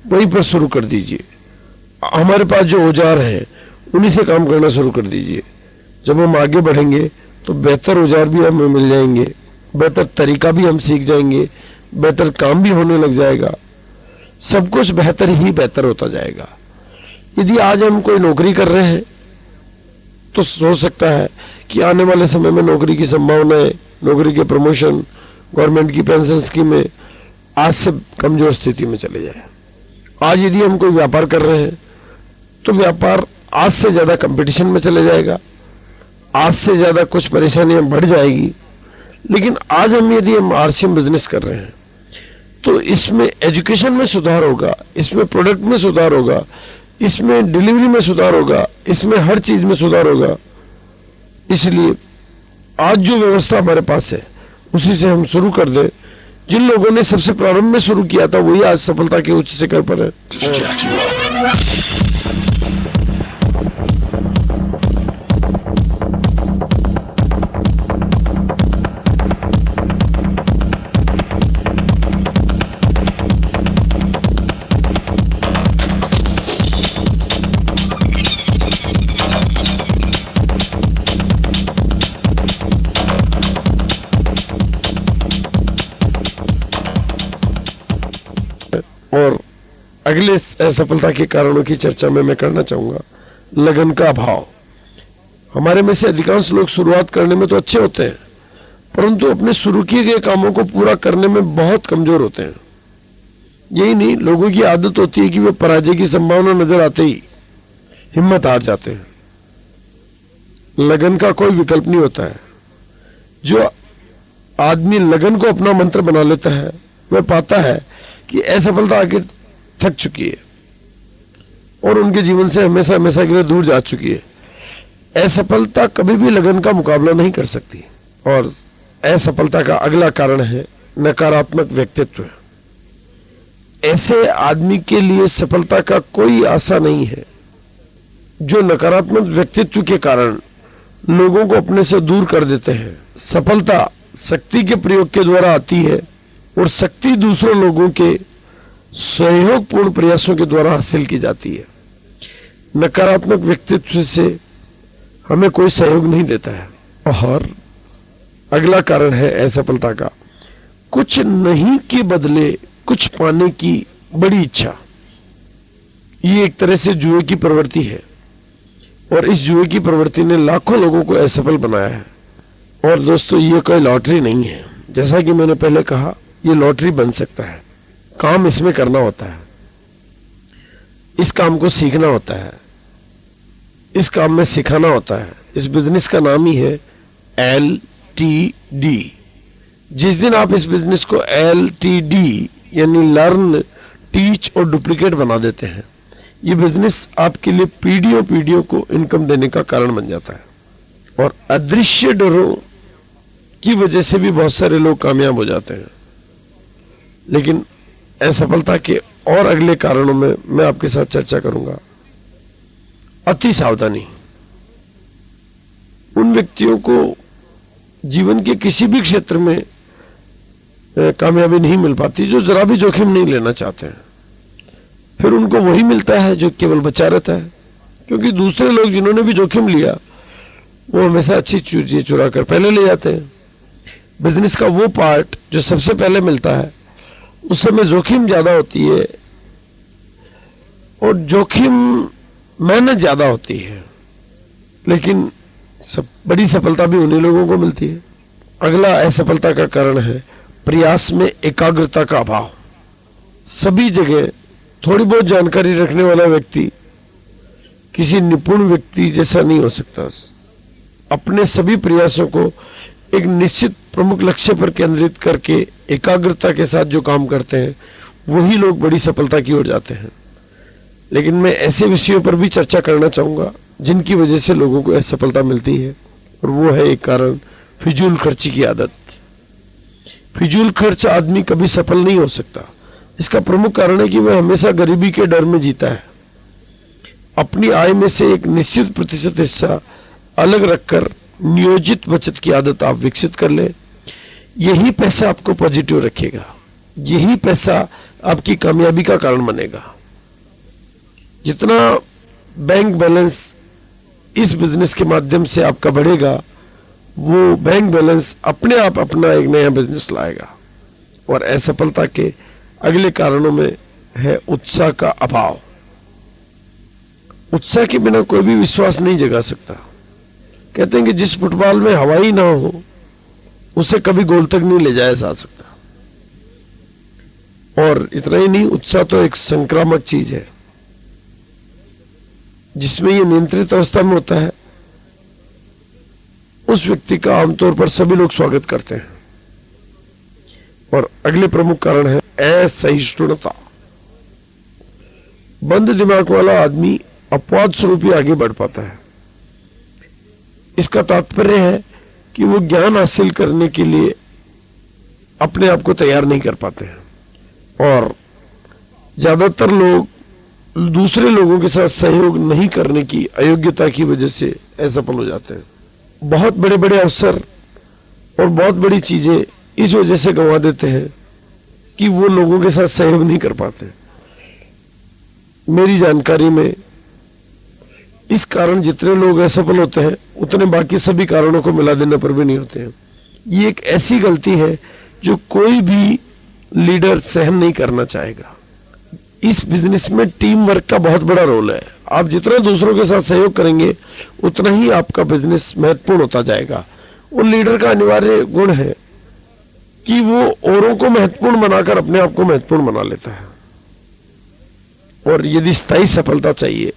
वहीं पर शुरू कर दीजिए। हमारे पास जो औजार हैं उन्हीं से काम करना शुरू कर दीजिए। जब हम आगे बढ़ेंगे तो बेहतर औजार भी हमें मिल जाएंगे, बेहतर तरीका भी हम सीख जाएंगे, बेहतर काम भी होने लग जाएगा, सब कुछ बेहतर ही बेहतर होता जाएगा। यदि आज हम कोई नौकरी कर रहे हैं तो हो सकता है कि आने वाले समय में नौकरी की संभावनाएं, नौकरी के प्रमोशन, गवर्नमेंट की पेंशन स्कीमें आज से कमजोर स्थिति में चले जाए। आज यदि हम कोई व्यापार कर रहे हैं तो व्यापार आज से ज्यादा कंपटीशन में चले जाएगा, आज से ज्यादा कुछ परेशानियां बढ़ जाएगी। लेकिन आज यदि हम आरसीएम बिजनेस कर रहे हैं तो इसमें एजुकेशन में सुधार होगा, इसमें प्रोडक्ट में सुधार होगा, इसमें डिलीवरी में सुधार होगा, इसमें हर चीज में सुधार होगा। इसलिए आज जो व्यवस्था हमारे पास है उसी से हम शुरू कर दें। जिन लोगों ने सबसे प्रारंभ में शुरू किया था वही आज सफलता के उच्च शिखर पर है। और अगले असफलता के कारणों की चर्चा में मैं करना चाहूंगा लगन का अभाव। हमारे में से अधिकांश लोग शुरुआत करने में तो अच्छे होते हैं, परंतु अपने शुरू किए गए कामों को पूरा करने में बहुत कमजोर होते हैं। यही नहीं, लोगों की आदत होती है कि वे पराजय की संभावना नजर आते ही हिम्मत हार जाते हैं। लगन का कोई विकल्प नहीं होता है। जो आदमी लगन को अपना मंत्र बना लेता है वह पाता है कि असफलता आके थक चुकी है और उनके जीवन से हमेशा हमेशा के लिए दूर जा चुकी है। असफलता कभी भी लगन का मुकाबला नहीं कर सकती। और असफलता का अगला कारण है नकारात्मक व्यक्तित्व। ऐसे आदमी के लिए सफलता का कोई आशा नहीं है जो नकारात्मक व्यक्तित्व के कारण लोगों को अपने से दूर कर देते हैं। सफलता शक्ति के प्रयोग के द्वारा आती है और शक्ति दूसरों लोगों के सहयोगपूर्ण प्रयासों के द्वारा हासिल की जाती है। नकारात्मक व्यक्तित्व से हमें कोई सहयोग नहीं देता है। और अगला कारण है असफलता का कुछ नहीं के बदले कुछ पाने की बड़ी इच्छा। ये एक तरह से जुए की प्रवृत्ति है और इस जुए की प्रवृत्ति ने लाखों लोगों को असफल बनाया है। और दोस्तों, ये कोई लॉटरी नहीं है। जैसा कि मैंने पहले कहा, ये लॉटरी बन सकता है। काम इसमें करना होता है, इस काम को सीखना होता है, इस काम में सिखाना होता है। इस बिजनेस का नाम ही है LTD। जिस दिन आप इस बिजनेस को LTD यानी लर्न, टीच और डुप्लीकेट बना देते हैं, ये बिजनेस आपके लिए पीढ़ियों को इनकम देने का कारण बन जाता है। और अदृश्य डरों की वजह से भी बहुत सारे लोग कामयाब हो जाते हैं। लेकिन असफलता के और अगले कारणों में मैं आपके साथ चर्चा करूंगा। अति सावधानी। उन व्यक्तियों को जीवन के किसी भी क्षेत्र में कामयाबी नहीं मिल पाती जो जरा भी जोखिम नहीं लेना चाहते हैं। फिर उनको वही मिलता है जो केवल बचा रहता है, क्योंकि दूसरे लोग जिन्होंने भी जोखिम लिया वो हमेशा अच्छी चीजें चुरा कर पहले ले जाते हैं। बिजनेस का वो पार्ट जो सबसे पहले मिलता है, उस समय जोखिम ज्यादा होती है और जोखिम मेहनत ज्यादा होती है, लेकिन बड़ी सफलता भी उन्हीं लोगों को मिलती है। अगला असफलता का कारण है प्रयास में एकाग्रता का अभाव। सभी जगह थोड़ी बहुत जानकारी रखने वाला व्यक्ति किसी निपुण व्यक्ति जैसा नहीं हो सकता। अपने सभी प्रयासों को एक निश्चित प्रमुख लक्ष्य पर केंद्रित करके एकाग्रता के साथ जो काम करते हैं, वही लोग बड़ी सफलता की ओर जाते हैं। लेकिन मैं ऐसे विषयों पर भी चर्चा करना चाहूंगा जिनकी वजह से लोगों को असफलता मिलती है, और वो है एक कारण फिजूल खर्ची की आदत। फिजूल खर्च आदमी कभी सफल नहीं हो सकता। इसका प्रमुख कारण है कि वह हमेशा गरीबी के डर में जीता है। अपनी आय में से एक निश्चित प्रतिशत हिस्सा अलग रखकर नियोजित बचत की आदत आप विकसित कर ले। यही पैसा आपको पॉजिटिव रखेगा, यही पैसा आपकी कामयाबी का कारण बनेगा। जितना बैंक बैलेंस इस बिजनेस के माध्यम से आपका बढ़ेगा, वो बैंक बैलेंस अपने आप अपना एक नया बिजनेस लाएगा। और असफलता के अगले कारणों में है उत्साह का अभाव। उत्साह के बिना कोई भी विश्वास नहीं जगा सकता। कहते हैं कि जिस फुटबॉल में हवा ही ना हो, उसे कभी गोल तक नहीं ले जाया जा सकता। और इतना ही नहीं, उत्साह तो एक संक्रामक चीज है। जिसमें ये नियंत्रित अवस्था में होता है, उस व्यक्ति का आमतौर पर सभी लोग स्वागत करते हैं। और अगले प्रमुख कारण है असहिष्णुता। बंद दिमाग वाला आदमी अपवाद स्वरूप ही आगे बढ़ पाता है। इसका तात्पर्य है कि वो ज्ञान हासिल करने के लिए अपने आप को तैयार नहीं कर पाते हैं। और ज्यादातर लोग दूसरे लोगों के साथ सहयोग नहीं करने की अयोग्यता की वजह से असफल हो जाते हैं। बहुत बड़े बड़े अवसर और बहुत बड़ी चीजें इस वजह से गंवा देते हैं कि वो लोगों के साथ सहयोग नहीं कर पाते। मेरी जानकारी में इस कारण जितने लोग असफल होते हैं, उतने बाकी सभी कारणों को मिला देने पर भी नहीं होते हैं। ये एक ऐसी गलती है जो कोई भी लीडर सहन नहीं करना चाहेगा। इस बिजनेस में टीम वर्क का बहुत बड़ा रोल है। आप जितना दूसरों के साथ सहयोग करेंगे, उतना ही आपका बिजनेस महत्वपूर्ण होता जाएगा। उन लीडर का अनिवार्य गुण है कि वो औरों को महत्वपूर्ण बनाकर अपने आप को महत्वपूर्ण बना लेता है। और यदि स्थायी सफलता चाहिए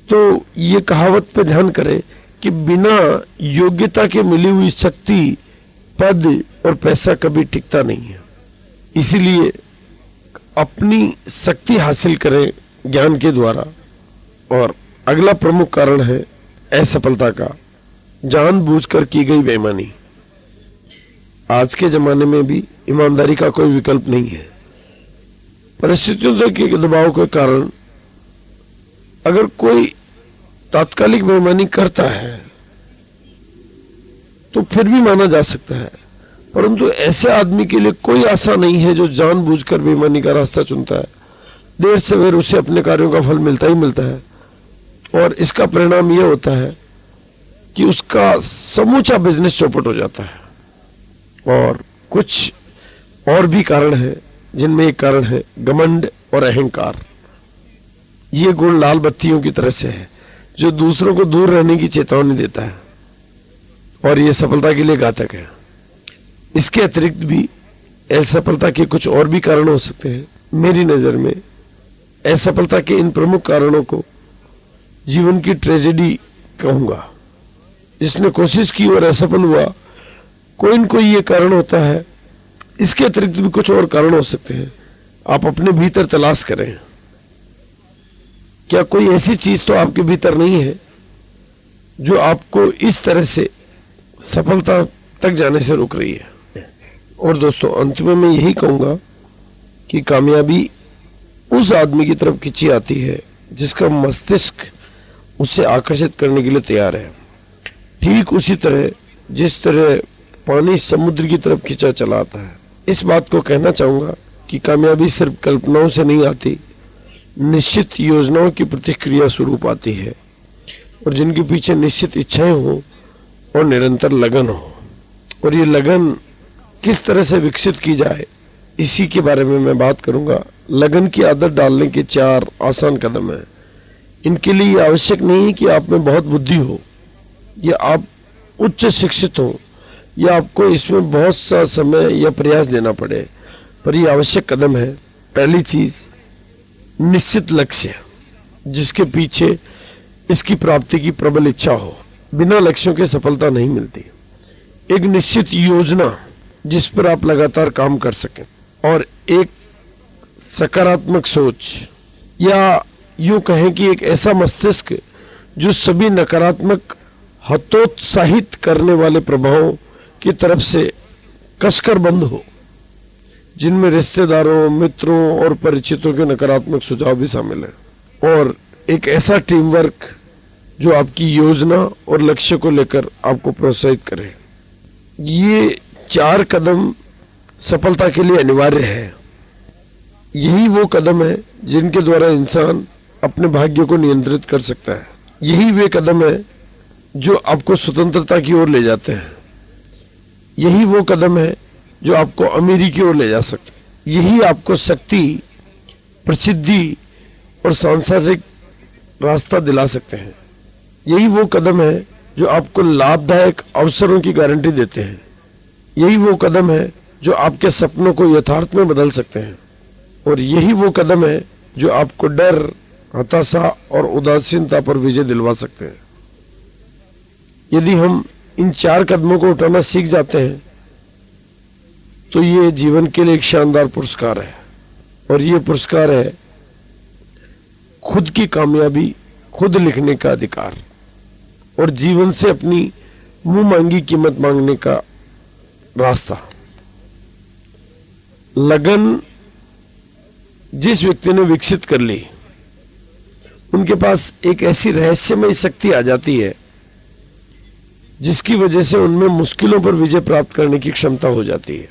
तो ये कहावत पे ध्यान करें कि बिना योग्यता के मिली हुई शक्ति, पद और पैसा कभी टिकता नहीं है। इसीलिए अपनी शक्ति हासिल करें ज्ञान के द्वारा। और अगला प्रमुख कारण है असफलता का जानबूझकर की गई बेईमानी। आज के जमाने में भी ईमानदारी का कोई विकल्प नहीं है। परिस्थितियों के दबाव के कारण अगर कोई तात्कालिक बेईमानी करता है तो फिर भी माना जा सकता है, परंतु ऐसे आदमी के लिए कोई आशा नहीं है जो जानबूझकर बेईमानी का रास्ता चुनता है। देर सवेर उसे अपने कार्यों का फल मिलता ही मिलता है। और इसका परिणाम यह होता है कि उसका समूचा बिजनेस चौपट हो जाता है। और कुछ और भी कारण है, जिनमें एक कारण है घमंड और अहंकार। ये गुण लाल बत्तियों की तरह से है जो दूसरों को दूर रहने की चेतावनी देता है, और ये सफलता के लिए घातक है। इसके अतिरिक्त भी असफलता के कुछ और भी कारण हो सकते हैं। मेरी नजर में असफलता के इन प्रमुख कारणों को जीवन की ट्रेजेडी कहूंगा। जिसने कोशिश की और असफल हुआ, कोई न कोई ये कारण होता है। इसके अतिरिक्त भी कुछ और कारण हो सकते हैं। आप अपने भीतर तलाश करें, क्या कोई ऐसी चीज तो आपके भीतर नहीं है जो आपको इस तरह से सफलता तक जाने से रोक रही है। और दोस्तों, अंत में मैं यही कहूंगा कि कामयाबी उस आदमी की तरफ खींची आती है जिसका मस्तिष्क उसे आकर्षित करने के लिए तैयार है। ठीक उसी तरह जिस तरह पानी समुद्र की तरफ खींचा चला आता है। इस बात को कहना चाहूंगा कि कामयाबी सिर्फ कल्पनाओं से नहीं आती, निश्चित योजनाओं की प्रतिक्रिया स्वरूप आती है, और जिनके पीछे निश्चित इच्छाएं हो और निरंतर लगन हो। और ये लगन किस तरह से विकसित की जाए, इसी के बारे में मैं बात करूंगा। लगन की आदत डालने के 4 आसान कदम हैं। इनके लिए ये आवश्यक नहीं है कि आप में बहुत बुद्धि हो या आप उच्च शिक्षित हो या आपको इसमें बहुत सा समय या प्रयास देना पड़े, पर यह आवश्यक कदम है। पहली चीज, निश्चित लक्ष्य जिसके पीछे इसकी प्राप्ति की प्रबल इच्छा हो। बिना लक्ष्यों के सफलता नहीं मिलती। एक निश्चित योजना जिस पर आप लगातार काम कर सकें, और एक सकारात्मक सोच, या यूं कहें कि एक ऐसा मस्तिष्क जो सभी नकारात्मक हतोत्साहित करने वाले प्रभावों की तरफ से कसकर बंद हो, जिनमें रिश्तेदारों, मित्रों और परिचितों के नकारात्मक सुझाव भी शामिल हैं। और एक ऐसा टीम वर्क जो आपकी योजना और लक्ष्य को लेकर आपको प्रोत्साहित करे। ये 4 कदम सफलता के लिए अनिवार्य है। यही वो कदम है जिनके द्वारा इंसान अपने भाग्य को नियंत्रित कर सकता है। यही वे कदम है जो आपको स्वतंत्रता की ओर ले जाते हैं। यही वो कदम है जो आपको अमीरी की ओर ले जा सकते हैं। यही आपको शक्ति, प्रसिद्धि और सांसारिक रास्ता दिला सकते हैं। यही वो कदम है जो आपको लाभदायक अवसरों की गारंटी देते हैं। यही वो कदम है जो आपके सपनों को यथार्थ में बदल सकते हैं। और यही वो कदम है जो आपको डर, हताशा और उदासीनता पर विजय दिलवा सकते हैं। यदि हम इन 4 कदमों को उठाना सीख जाते हैं तो ये जीवन के लिए एक शानदार पुरस्कार है। और ये पुरस्कार है खुद की कामयाबी खुद लिखने का अधिकार, और जीवन से अपनी मुंह मांगी कीमत मांगने का रास्ता। लगन जिस व्यक्ति ने विकसित कर ली, उनके पास एक ऐसी रहस्यमय शक्ति आ जाती है जिसकी वजह से उनमें मुश्किलों पर विजय प्राप्त करने की क्षमता हो जाती है।